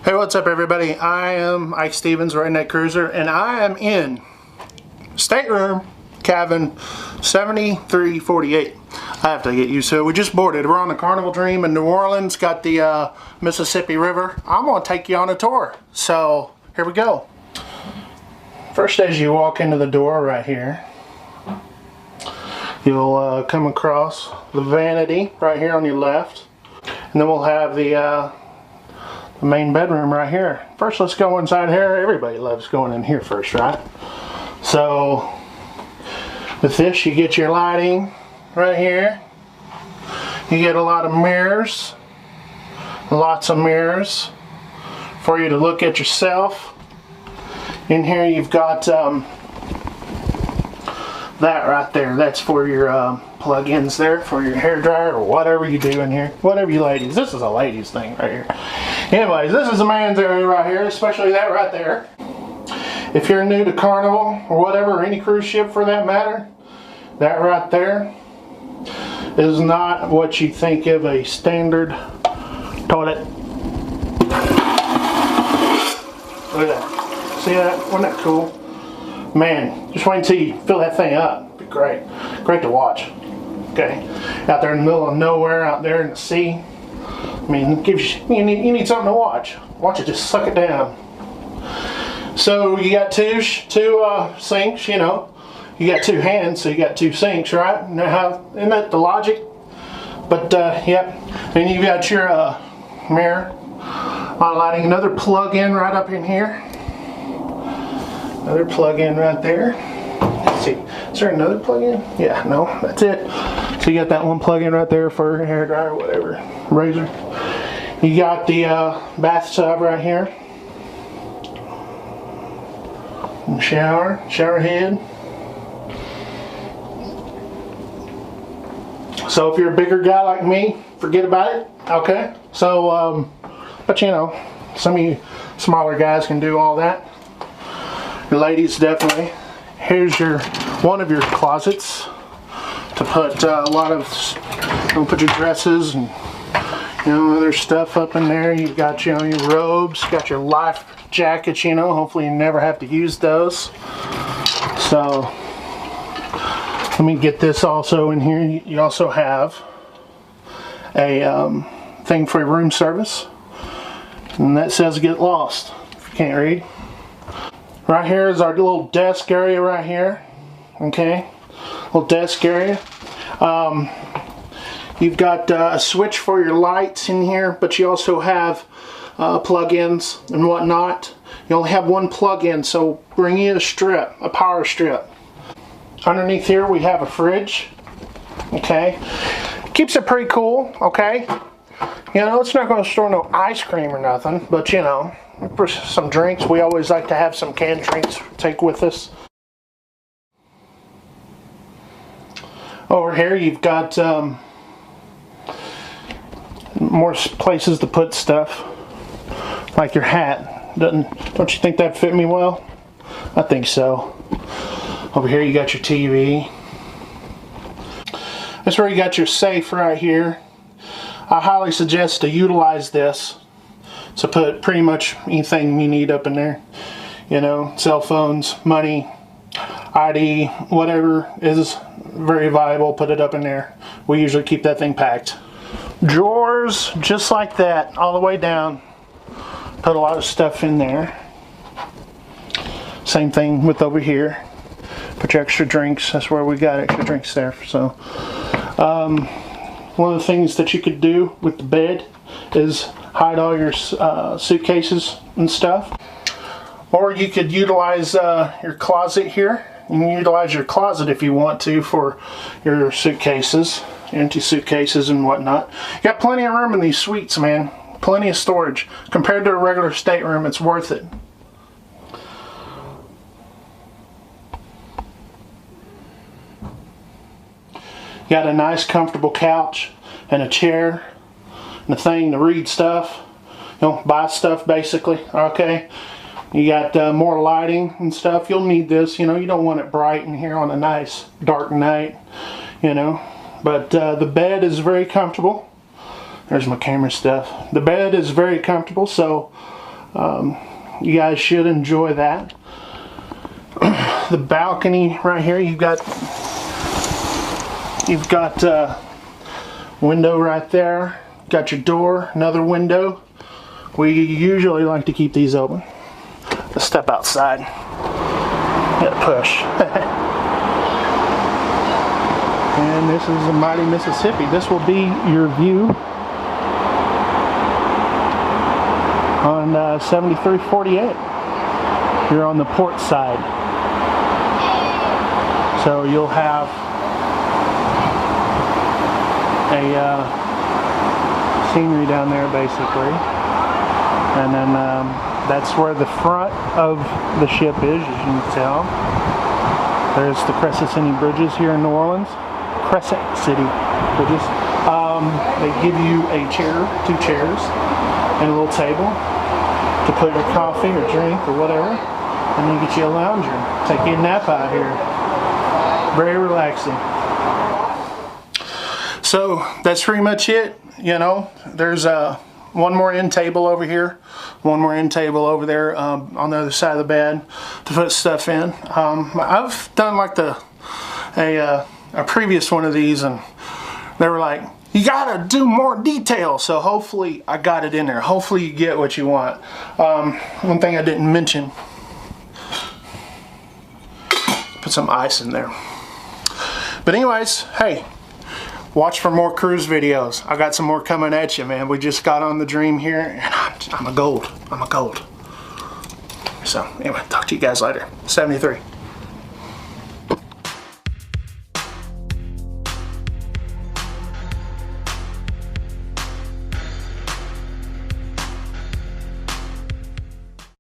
Hey, what's up everybody? I am Ike Stevens, Redneck Cruiser, and I am in stateroom cabin 7348. I have to get used to it. We just boarded. We're on the Carnival Dream in New Orleans, got the Mississippi River. I'm going to take you on a tour. So, here we go. First, as you walk into the door right here, you'll come across the vanity right here on your left. And then we'll have the main bedroom right here. First, let's go inside here. Everybody loves going in here first, right? So with this, you get your lighting right here. You get a lot of mirrors, lots of mirrors for you to look at yourself. In here you've got that right there. That's for your plug-ins there for your hair dryer or whatever you do in here. Whatever you ladies. This is a ladies thing right here. Anyways, this is a man's area right here, especially that right there. If you're new to Carnival or whatever, or any cruise ship for that matter, that right there is not what you think of a standard toilet. Look at that. See that? Wasn't that cool? Man, just wait until you fill that thing up. It'd be great. Great to watch. Okay. Out there in the middle of nowhere, out there in the sea. I mean, it gives you need something to watch. Watch it just suck it down. So you got two sinks, you know. You got two hands, so you got two sinks, right? You know how, isn't that the logic? But yep. Then you got your mirror on lighting. Another plug-in right up in here. Another plug-in right there. Let's see. Is there another plug-in? Yeah, no, that's it. So you got that one plug-in right there for your hair dryer or whatever. Razor. You got the bathtub right here. And shower head. So if you're a bigger guy like me, forget about it. Okay. So, but you know, some of you smaller guys can do all that. Ladies, definitely. Here's one of your closets to put a lot of, put your dresses and other stuff up in there. You've got your robes, got your life jackets. Hopefully you never have to use those. So let me get this also in here. You also have a thing for your room service, and that says "Get lost" if you can't read. Right here is our little desk area right here. Okay, little desk area. You've got a switch for your lights in here, but you also have plug-ins and whatnot. You only have one plug-in, so bring you a strip, a power strip. Underneath here we have a fridge. Okay, keeps it pretty cool. Okay, it's not going to store no ice cream or nothing, but for some drinks, we always like to have some canned drinks to take with us. Over here you've got more places to put stuff, like your hat. Don't you think that fit me well? I think so. Over here you got your TV. That's where you got your safe right here. I highly suggest to utilize this. So put pretty much anything you need up in there. Cell phones, money, ID, whatever is very valuable, put it up in there. We usually keep that thing packed. Drawers, just like that, all the way down. Put a lot of stuff in there. Same thing with over here. Put your extra drinks. That's where we got extra drinks there. So, one of the things that you could do with the bed is hide all your suitcases and stuff. Or you could utilize your closet here. You can utilize your closet if you want to for your suitcases, empty suitcases and whatnot. You got plenty of room in these suites, man. Plenty of storage. Compared to a regular stateroom, it's worth it. You got a nice comfortable couch and a chair and a thing to read stuff, buy stuff basically. Okay, you got more lighting and stuff. You'll need this. You don't want it bright in here on a nice dark night. But the bed is very comfortable. There's my camera stuff. The bed is very comfortable, so You guys should enjoy that. The balcony right here, you've got window right there. Got your door, another window. We usually like to keep these open. Let's step outside. Gotta push. And this is the mighty Mississippi. This will be your view on 7348. You're on the port side. So you'll have a scenery down there basically. And then that's where the front of the ship is, as you can tell. There's the Crescent City Bridges here in New Orleans. Crescent City Bridges. They give you a chair, 2 chairs, and a little table to put your coffee or drink or whatever. And then get you a lounger. Take you a nap out here. Very relaxing. So that's pretty much it. You know, there's one more end table over here, one more end table over there on the other side of the bed to put stuff in. I've done like a previous one of these, and they were like, you gotta do more detail. So hopefully I got it in there. Hopefully you get what you want. One thing I didn't mention, put some ice in there. But anyways, hey, watch for more cruise videos. I got some more coming at you, man. We just got on the Dream here, and I'm a gold. I'm a gold. So anyway, talk to you guys later. 73.